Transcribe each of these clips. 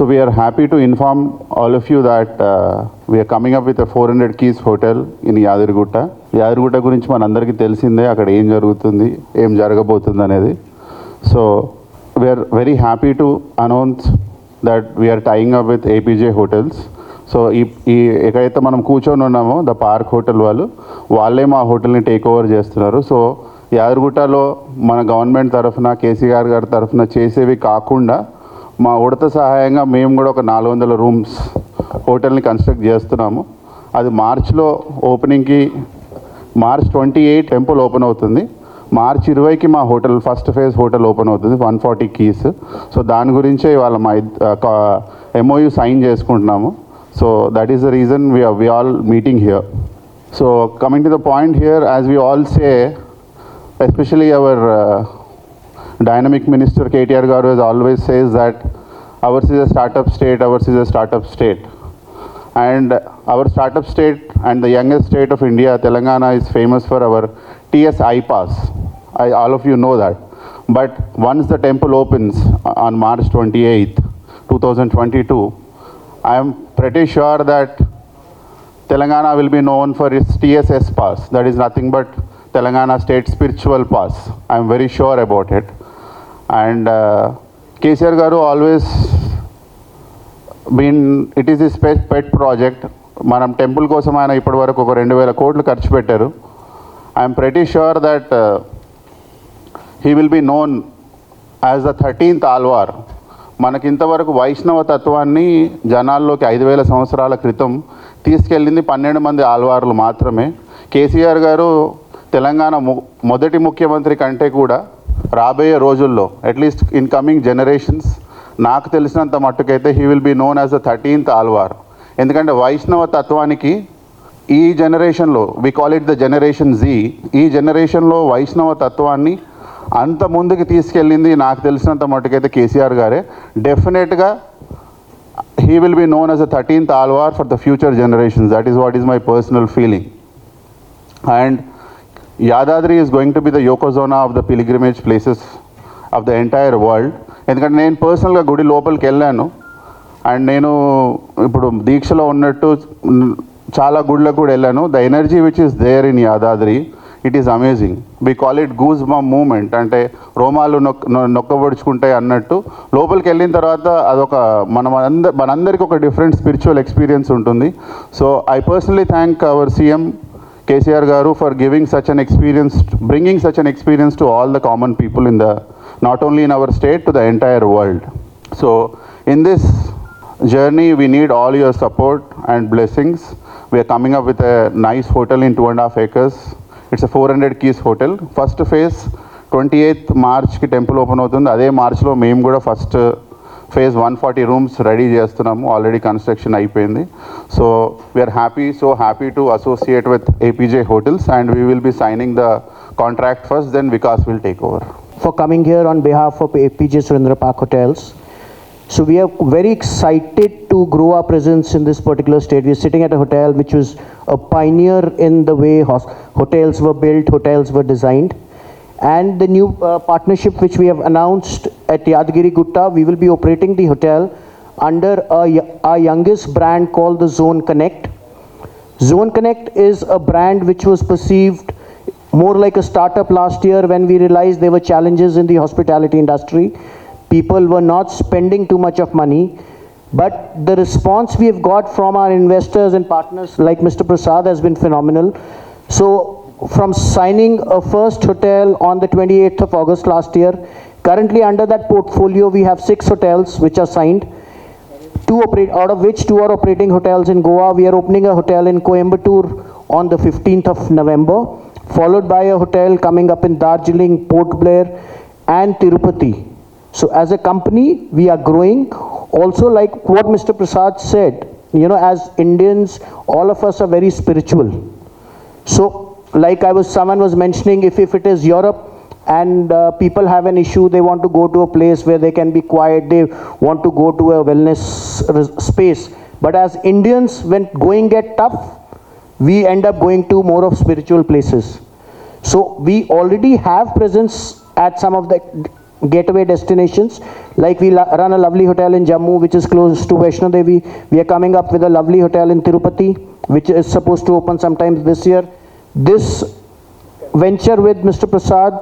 So we are happy to inform all of you that we are coming up with a 400 keys hotel in Yadirgutta. Yadagirigutta గురించి మనందరికీ తెలిసిందే, అక్కడ ఏం జరుగుతుంది, ఏం జరగబోతుంది అనేది. So we're very happy to announce that we're tying up with APJ hotels. సో ఈ ఎక్కడైతే మనం కూర్చొని ఉన్నామో ద పార్క్ హోటల్ వాళ్ళే మా హోటల్ని టేక్ ఓవర్ చేస్తున్నారు. సో యాదగిరిగుట్టలో మన గవర్నమెంట్ తరఫున కేసీఆర్ గారి తరఫున చేసేవి కాకుండా మా ఉడత సహాయంగా మేము కూడా ఒక 400 రూమ్స్ హోటల్ని కన్స్ట్రక్ట్ చేస్తున్నాము. అది మార్చ్లో ఓపెనింగ్కి మార్చ్ 28 టెంపుల్ ఓపెన్ అవుతుంది. మార్చ్ 20కి మా hotel first phase hotel open అవుతుంది, 140 కీస్. సో దాని గురించే ఇవాళ మా MOU సైన్ చేసుకుంటున్నాము. So that is the reason we all meeting here. So coming to the point here, as we all say, especially our dynamic minister KTR garu always says that ours is a startup state, and our startup state and the youngest state of India, Telangana, is famous for our TS iPass. All of you know that. But once the temple opens on March 28th 2022, I am pretty sure that Telangana will be known for its TSS pass. That is nothing but Telangana State Spiritual Pass. I am very sure about it. And KCR garu always been, it is his pet project. మనం temple కోసం ఆయన ఇప్పటి వరకు ఒక 2000 కోట్లు ఖర్చు పెట్టారు. I'm pretty sure that he will be known as the 13th Alvar. మనకింతవరకు వైష్ణవ తత్వాన్ని జనాల్లోకి 5000 సంవత్సరాల క్రితం తీసుకెళ్ళింది 12 మంది ఆల్వార్లు మాత్రమే. కేసీఆర్ గారు తెలంగాణ మొదటి ముఖ్యమంత్రి కంటే కూడా రాబోయే రోజుల్లో అట్లీస్ట్ ఇన్ కమింగ్ జనరేషన్స్ నాకు తెలిసినంత మట్టుకైతే he will be known as the 13th Alvar. ఎందుకంటే వైష్ణవ తత్వానికి ఈ జనరేషన్లో, we call it the generation Z, ఈ జనరేషన్లో వైష్ణవ తత్వాన్ని అంత ముందుకు తీసుకెళ్ళింది నాకు తెలిసినంత మట్టుకైతే కేసీఆర్ గారే. డెఫినెట్గా he will be known as the 13th Alvar for the future generations. That is what is my personal feeling. And Yadadri is going to be the యోకోజోనా of the pilgrimage places of the entire world. ఎందుకంటే నేను పర్సనల్గా గుడి లోపలికి వెళ్ళాను. And నేను ఇప్పుడు దీక్షలో ఉన్నట్టు చాలా గుళ్ళకు కూడా వెళ్ళాను. The energy which is there in Yadadri, it is amazing. We call it goose bump moment. అంటే రోమాలు నొక్కబడుచుకుంటాయి అన్నట్టు లోపలికి వెళ్ళిన తర్వాత అదొక మనందరికీ ఒక డిఫరెంట్ స్పిరిచువల్ ఎక్స్పీరియన్స్ ఉంటుంది. So I personally thank our CM KCR garu for giving such an experience, bringing such an experience to all the common people in the, not only in our state, to the entire world. So in this journey we need all your support and blessings. We are coming up with a nice hotel in 2.5 acres. It's a 400 keys hotel. First phase 28th March ki temple open avutundi. Ade March lo mem kuda first phase 140 rooms ready చేస్తున్నాము. Already construction అయిపోయింది. So we're so happy to associate with APJ hotels and we will be signing the contract first, then Vikas will take over. For coming here on behalf of APJ Surendra Park Hotels. So we are very excited to grow our presence in this particular state. We are sitting at a hotel which was a pioneer in the way hotels were built, hotels were designed. And the new partnership which we have announced at Yadagirigutta, we will be operating the hotel under our youngest brand called the Zone Connect. Zone Connect is a brand which was perceived more like a startup last year when we realized there were challenges in the hospitality industry. People were not spending too much of money. But the response we have got from our investors and partners like Mr. Prasad has been phenomenal. So from signing a first hotel on the 28th of August last year, currently under that portfolio we have 6 hotels which are signed, out of which 2 are operating hotels in Goa. We are opening a hotel in Coimbatore on the 15th of November, followed by a hotel coming up in Darjeeling, Port Blair and Tirupati. So as a company we are growing. Also, like what Mr. Prasad said, you know, as Indians all of us are very spiritual. So like someone was mentioning, if it is Europe and people have an issue, they want to go to a place where they can be quiet, they want to go to a wellness space. But as Indians, when going get tough, we end up going to more of spiritual places. So we already have presence at some of the getaway destinations. Like we run a lovely hotel in Jammu, which is close to Vaishno Devi. We are coming up with a lovely hotel in Tirupati, which is supposed to open sometime this year. This venture with Mr. Prasad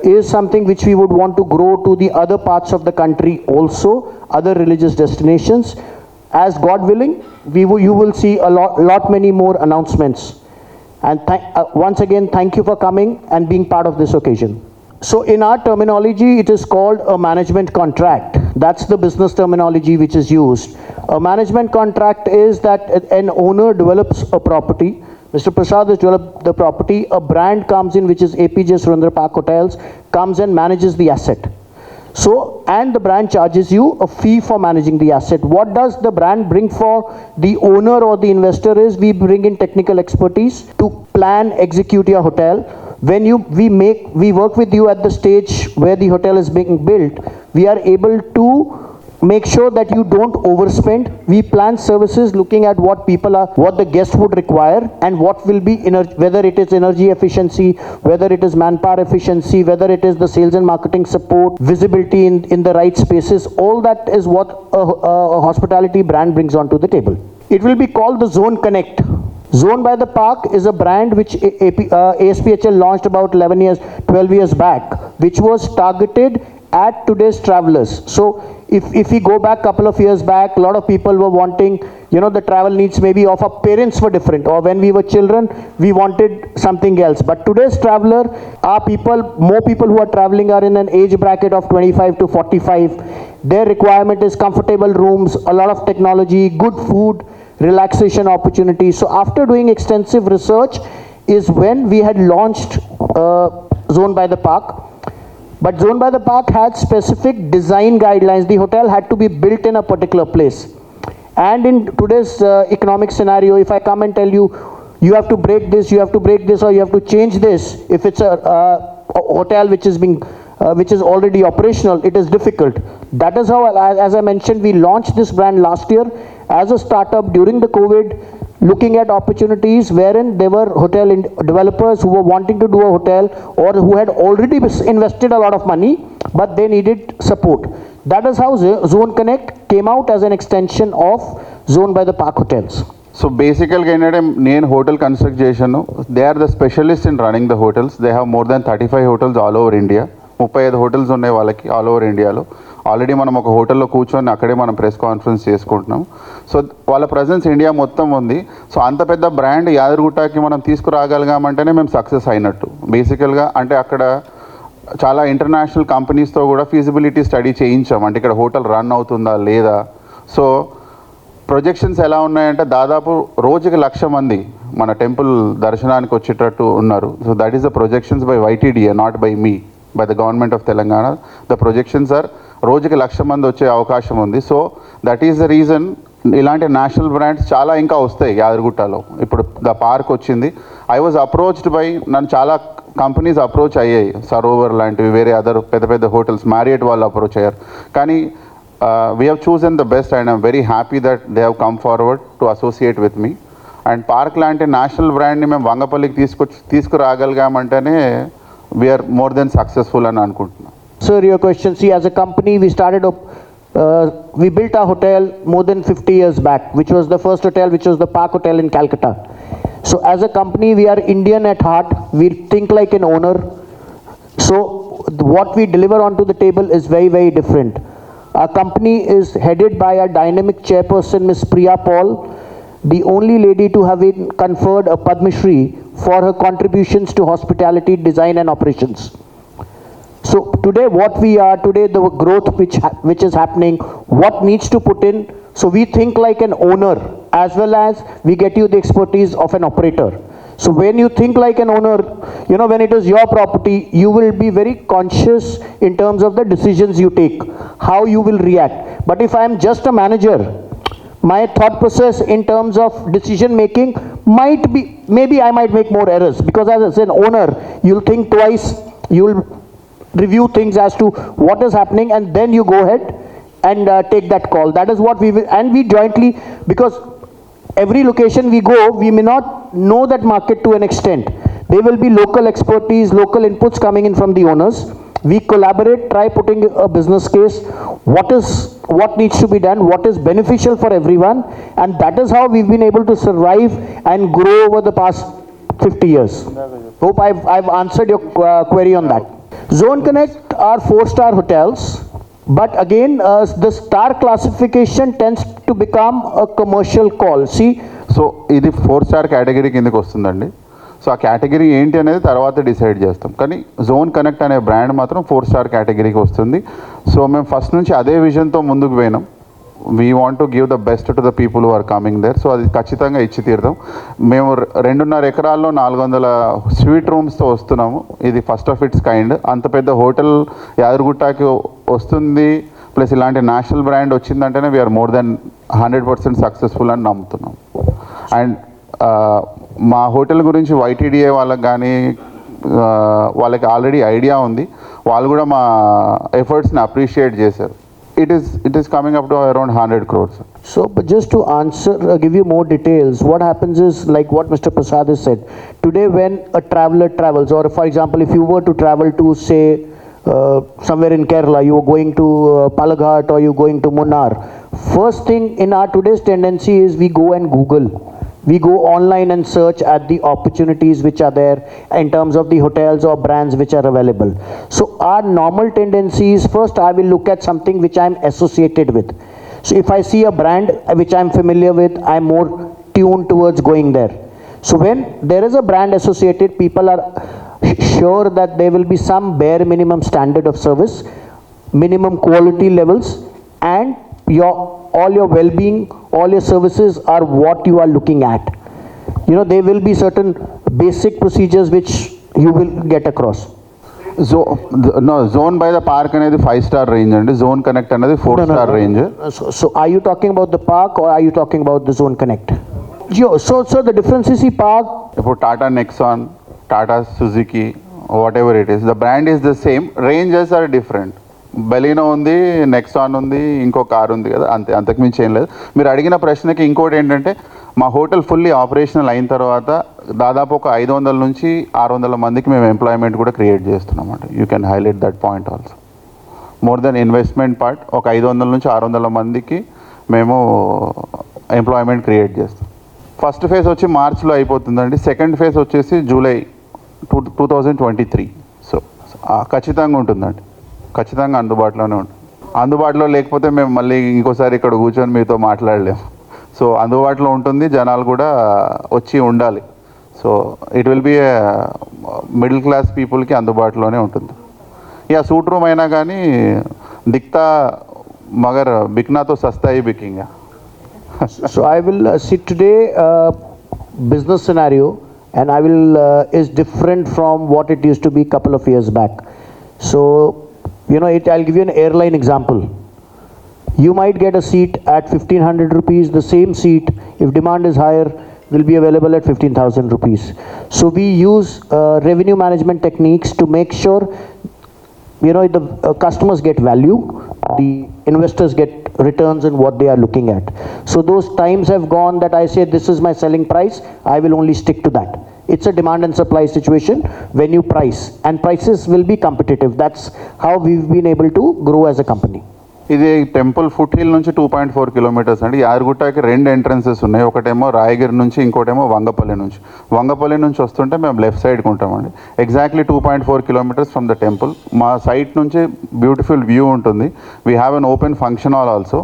is something which we would want to grow to the other parts of the country also, other religious destinations. As God willing, you will see a lot many more announcements. And once again, thank you for coming and being part of this occasion. So in our terminology, it is called a management contract. That's the business terminology which is used. A management contract is that an owner develops a property. Mr. Prasad has developed the property. A brand comes in, which is APJ Surendra Park Hotels, comes and manages the asset. So, and the brand charges you a fee for managing the asset. What does the brand bring for the owner or the investor is we bring in technical expertise to plan, execute your hotel. When we work with you at the stage where the hotel is being built, we are able to make sure that you don't overspend. We plan services looking at what the guests would require and what will be, whether it is energy efficiency, whether it is manpower efficiency, whether it is the sales and marketing support, visibility in the right spaces. All that is what a hospitality brand brings onto the table. It will be called the Zone Connect. Zone by the Park is a brand which ASPHL launched about 12 years back, which was targeted at today's travelers. So if we go back a couple of years back, a lot of people were wanting, the travel needs maybe of our parents were different, or when we were children, we wanted something else. But today's traveler, more people who are traveling are in an age bracket of 25 to 45. Their requirement is comfortable rooms, a lot of technology, good food, relaxation opportunities. So after doing extensive research is when we had launched Zone by the Park. But Zone by the Park had specific design guidelines. The hotel had to be built in a particular place. And in today's economic scenario, if I come and tell you, you have to break this, or you have to change this, if it's a hotel which is already operational, it is difficult. That is how, as I mentioned, we launched this brand last year as a startup during the COVID, looking at opportunities wherein there were hotel developers who were wanting to do a hotel or who had already invested a lot of money, but they needed support. That is how Zone Connect came out as an extension of Zone by the Park Hotels. So basically, నేను hotel construct చేశాను. They are the specialists in running the hotels. They have more than 35 hotels all over India. 35 hotels ఉన్నాయి వాళ్ళకి all over Indiaలో. Already మనం ఒక హోటల్లో కూర్చొని అక్కడే మనం ప్రెస్ కాన్ఫరెన్స్ చేసుకుంటున్నాం. సో వాళ్ళ ప్రజెన్స్ ఇండియా మొత్తం ఉంది. సో అంత పెద్ద బ్రాండ్ యాదగిరిగుట్టకి మనం తీసుకురాగలిగామంటేనే మేము సక్సెస్ అయినట్టు. బేసికల్గా అంటే అక్కడ చాలా ఇంటర్నేషనల్ కంపెనీస్తో కూడా ఫీజిబిలిటీ స్టడీ చేయించాం. అంటే ఇక్కడ హోటల్ రన్ అవుతుందా లేదా. సో ప్రొజెక్షన్స్ ఎలా ఉన్నాయంటే దాదాపు రోజుకి 1,00,000 మంది మన టెంపుల్ దర్శనానికి వచ్చేటట్టు ఉన్నారు. So that is the projections by YTDA, not by me, by the government of Telangana. The projections are రోజుకి 1,00,000 మంది వచ్చే అవకాశం ఉంది. So that is the reason ఇలాంటి నేషనల్ బ్రాండ్స్ చాలా ఇంకా వస్తాయి యాదగిరిగుట్టలో. ఇప్పుడు ద పార్క్ వచ్చింది. ఐ వాజ్ అప్రోచ్డ్ బై, నన్ను చాలా కంపెనీస్ అప్రోచ్ అయ్యాయి, సరోవర్ లాంటివి, వేరే అదర్ పెద్ద పెద్ద హోటల్స్, మ్యారియట్ వాళ్ళు అప్రోచ్ అయ్యారు. కానీ we have chosen the best and I'm very happy that they have come forward to associate with me. And Park లాంటి నేషనల్ బ్రాండ్ని మేము వంగపల్లికి తీసుకురాగలిగామంటేనే we are more than successful అని అనుకుంటున్నాం. Sir, your question, see, as a company we built our hotel more than 50 years back, which was the first hotel, which was the Park Hotel in Calcutta. So as a company, we are Indian at heart. We think like an owner. So what we deliver onto the table is very, very different. Our company is headed by a dynamic chairperson, Ms. Priya Paul, the only lady to have been conferred a Padma Shri for her contributions to hospitality, design and operations. So today the growth which is happening, what needs to put in, so we think like an owner as well as we get you the expertise of an operator. So when you think like an owner, when it is your property, you will be very conscious in terms of the decisions you take, how you will react. But if I am just a manager, my thought process in terms of decision making might be, maybe I might make more errors, because as an owner, you'll think twice, you'll review things as to what is happening, and then you go ahead and take that call. That is what we will, and we jointly, because every location we go, we may not know that market to an extent. There will be local expertise, local inputs coming in from the owners. We collaborate, try putting a business case, what needs to be done, what is beneficial for everyone, and that is how we've been able to survive and grow over the past 50 years. Hope I've answered your query on that. Zone Connect are 4-star hotels, but again, the star classification tends to become a commercial call. See, so ఇది 4-స్టార్ category కిందకి వస్తుందండి. So ఆ category ఏంటి అనేది తర్వాత decide చేస్తాం, కానీ zone connect అనే బ్రాండ్ మాత్రం 4-స్టార్ కేటగిరీకి వస్తుంది. సో మేము ఫస్ట్ నుంచి అదే విజన్తో ముందుకు పోయినాం. We want to give the best to the people who are coming there. So అది ఖచ్చితంగా ఇచ్చి తీరుతాం. మేము 2.5 ఎకరాల్లో 400 స్వీట్ రూమ్స్తో వస్తున్నాము. ఇది ఫస్ట్ ఆఫ్ ఇట్స్ కైండ్. అంత పెద్ద హోటల్ యాదగిరిగుట్టకి వస్తుంది, ప్లస్ ఇలాంటి నేషనల్ బ్రాండ్ వచ్చిందంటేనే వీఆర్ మోర్ దెన్ 100% సక్సెస్ఫుల్ అని నమ్ముతున్నాం. అండ్ మా హోటల్ గురించి వైటీడీఏ వాళ్ళకి కానీ వాళ్ళకి ఆల్రెడీ ఐడియా ఉంది. వాళ్ళు కూడా మా ఎఫర్ట్స్ని అప్రిషియేట్ చేశారు. It is coming up to around 100 crores. so but just to answer, give you more details, what happens is like what Mr. Prasad has said. Today when a traveler travels, or for example if you were to travel to say somewhere in Kerala, you are going to Palaghat or you are going to Munnar, first thing in our today's tendency is we go and Google. We go online and search at the opportunities which are there in terms of the hotels or brands which are available. So our normal tendency is first I will look at something which I am associated with. So if I see a brand which I am familiar with, I am more tuned towards going there. So when there is a brand associated, people are sure that there will be some bare minimum standard of service, minimum quality levels, and all your well-being, all your services are what you are looking at. You know, there will be certain basic procedures which you will get across. Zone by the park అనేది 5-star range అండి. Zone Connect అనేది 4-star range. So are you talking about the park or are you talking about the Zone Connect? So the difference is the park. ఇప్పుడు Tata Nexon, Tata Suzuki, whatever it is, the brand is the same, ranges are different. Baleno ఉంది, Nexon ఉంది, ఇంకో car ఉంది కదా, అంతే, అంతకుమించి ఏం లేదు. మీరు అడిగిన ప్రశ్నకి ఇంకోటి ఏంటంటే, మా హోటల్ ఫుల్లీ ఆపరేషనల్ అయిన తర్వాత దాదాపు ఒక 500 నుంచి 600 మందికి మేము ఎంప్లాయ్మెంట్ కూడా క్రియేట్ చేస్తున్నాం అండి. You can highlight that point also. More than investment part, ఒక 500 నుంచి 600 మందికి మేము ఎంప్లాయ్మెంట్ క్రియేట్ చేస్తాం. ఫస్ట్ ఫేజ్ వచ్చి మార్చ్లో అయిపోతుందండి. సెకండ్ ఫేజ్ వచ్చేసి జూలై 2023. సో ఖచ్చితంగా ఉంటుందండి, ఖచ్చితంగా అందుబాటులోనే ఉంటుంది. అందుబాటులో లేకపోతే మేము మళ్ళీ ఇంకోసారి ఇక్కడ కూర్చొని మీతో మాట్లాడలేము. సో అందుబాటులో ఉంటుంది, జనాలు కూడా వచ్చి ఉండాలి. So it will be middle class పీపుల్కి అందుబాటులోనే ఉంటుంది. ఇక సూట్ రూమ్ అయినా కానీ Dikhta Magar బిక్నాతో సస్తాయి బికింగా. So I will see today business scenario, and I will is different from what it used to be couple of years back. So you know, I'll give you an airline example. You might get a seat at 1,500 rupees. The same seat, if demand is higher, will be available at 15,000 rupees. So we use revenue management techniques to make sure, you know, the customers get value, the investors get returns in what they are looking at. So those times have gone that I say this is my selling price, I will only stick to that. It's a demand and supply situation when you price, and prices will be competitive. That's how we've been able to grow as a company. ఇది temple foot hill నుంచి 2.4 kilometres అండి. యాదగిరిగుట్టకి 2 entrances ఉన్నాయి. ఒకటేమో రాయగిరి నుంచి, ఇంకోటేమో వంగపల్లి నుంచి. వంగపల్లి నుంచి వస్తుంటే మేము లెఫ్ట్ సైడ్కి ఉంటామండి. Exactly 2.4 kilometres from the temple. మా సైట్ నుంచి బ్యూటిఫుల్ వ్యూ ఉంటుంది. We have an open function hall also.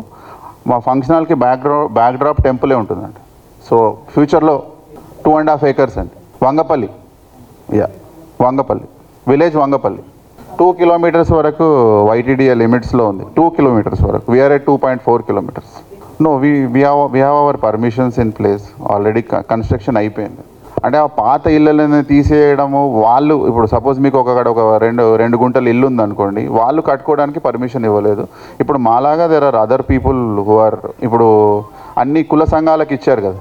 మా ఫంక్షన్ హాల్కి బ్యాక్ డ్రాప్ టెంపులే ఉంటుందండి. సో ఫ్యూచర్లో 2.5 acres అండి. వంగపల్లి, వంగపల్లి విలేజ్, వంగపల్లి 2 kilometers వరకు వైటీడీఏ లిమిట్స్లో ఉంది. 2 kilometers వరకు. We're at 2.4 kilometers. No we have our permissions in place. Already construction అయిపోయింది. అంటే ఆ పాత ఇళ్ళని తీసేయడము, వాళ్ళు ఇప్పుడు సపోజ్ మీకు ఒక 2 గుంటలు ఇల్లు ఉందనుకోండి, వాళ్ళు కట్టుకోవడానికి పర్మిషన్ ఇవ్వలేదు. ఇప్పుడు మాలాగా there are other people who are, ఇప్పుడు అన్ని కుల సంఘాలకు ఇచ్చారు కదా,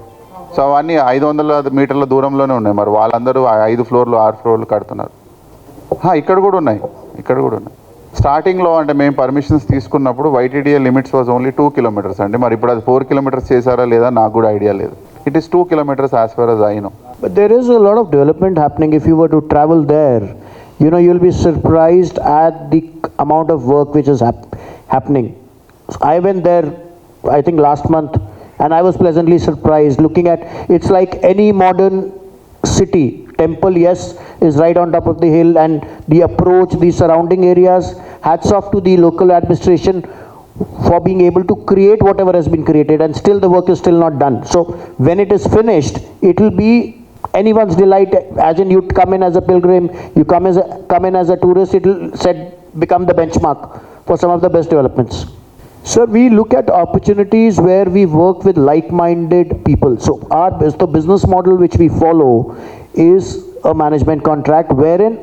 సో అవన్నీ 500 మీటర్ల దూరంలోనే ఉన్నాయి. మరి వాళ్ళందరూ 5 floors 6 floors కడుతున్నారు. ఇక్కడ కూడా ఉన్నాయి. స్టార్టింగ్లో అంటే మేము పర్మిషన్స్ తీసుకున్నప్పుడు YTDA limits was only 2 kilometers అండి. మరి ఇప్పుడు అది 4 kilometers చేశారా లేదా నాకు కూడా ఐడియా లేదు. It is 2 kilometers as far as I know. But there is a lot of development happening. If you were to travel there, you know, you'll be surprised at the amount of work which is happening. I went there, I think last month, and I was pleasantly surprised looking at, it's like any modern city. Temple, yes, is right on top of the hill, and the approach, the surrounding areas, hats off to the local administration for being able to create whatever has been created, and still the work is still not done. So when it is finished, it will be anyone's delight, as in you come in as a pilgrim, you come in as a tourist, it will become the benchmark for some of the best developments. Sir, we look at opportunities where we work with like-minded people. So the business model which we follow is a management contract, wherein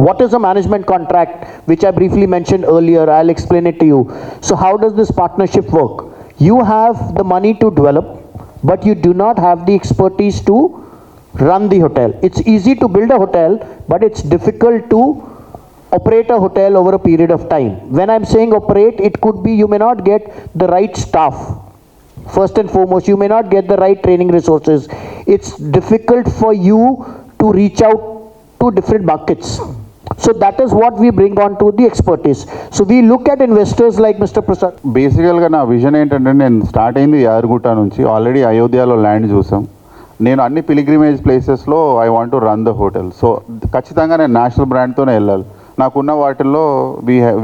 what is a management contract, which I briefly mentioned earlier. I'll explain it to you. So how does this partnership work? You have the money to develop, but you do not have the expertise to run the hotel. It's easy to build a hotel, but it's difficult to operate a hotel over a period of time. When I'm saying operate, it could be you may not get the right staff. First and foremost, you may not get the right training resources. It's difficult for you to reach out to different markets. So that is what we bring on to the expertise. So we look at investors like Mr. Prasad. బేసికల్గా నా vision ఏంటంటే, నేను start అయింది యాదగిరిగుట్ట నుంచి. Already అయోధ్యలో land చూసాం. నేను అన్ని పిలిగ్రిమేజ్ ప్లేసెస్లో I want to run the hotel. So ఖచ్చితంగా నేను నేషనల్ బ్రాండ్తోనే వెళ్ళాలి. నాకున్న వాటిల్లో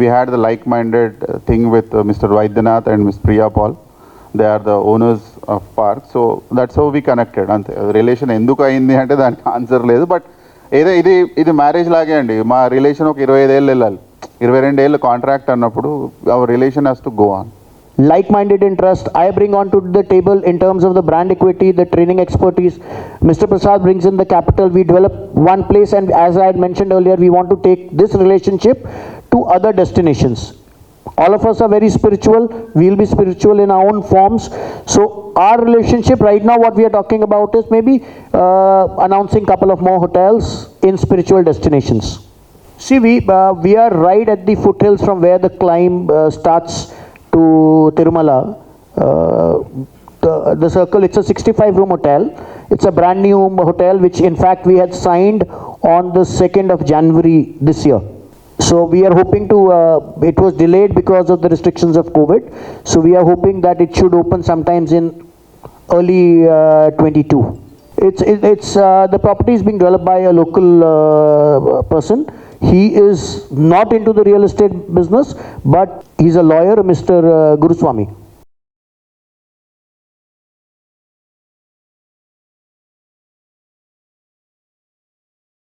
we had the like minded thing with mister Vaidyanath and miss Priya Paul. They are the owners of park. So that's how we connected. అంతే. రిలేషన్ ఎందుకు అయింది అంటే దానికి ఆన్సర్ లేదు. బట్ ఇది మ్యారేజ్ లాగే అండి. మా రిలేషన్ ఒక 25 ఏళ్ళు వెళ్ళాలి. 22 ఏళ్ళు కాంట్రాక్ట్ అన్నప్పుడు hour relation has to go on. Like-minded interest, I bring onto the table in terms of the brand equity, the training expertise. Mr. Prasad brings in the capital. We develop one place, and as I had mentioned earlier, we want to take this relationship to other destinations. All of us are very spiritual. We'll be spiritual in our own forms. So our relationship right now, what we are talking about is maybe announcing couple of more hotels in spiritual destinations. See, we are right at the foothills from where the climb starts to Tirumala. The circle, it's a 65-room hotel. It's a brand new hotel, which in fact we had signed on the 2nd of January this year. So we are hoping to, it was delayed because of the restrictions of COVID. So we are hoping that it should open sometimes in early 22. It's the property is being developed by a local person. He is not into the real estate business, but he's a lawyer, Mr. Guruswamy.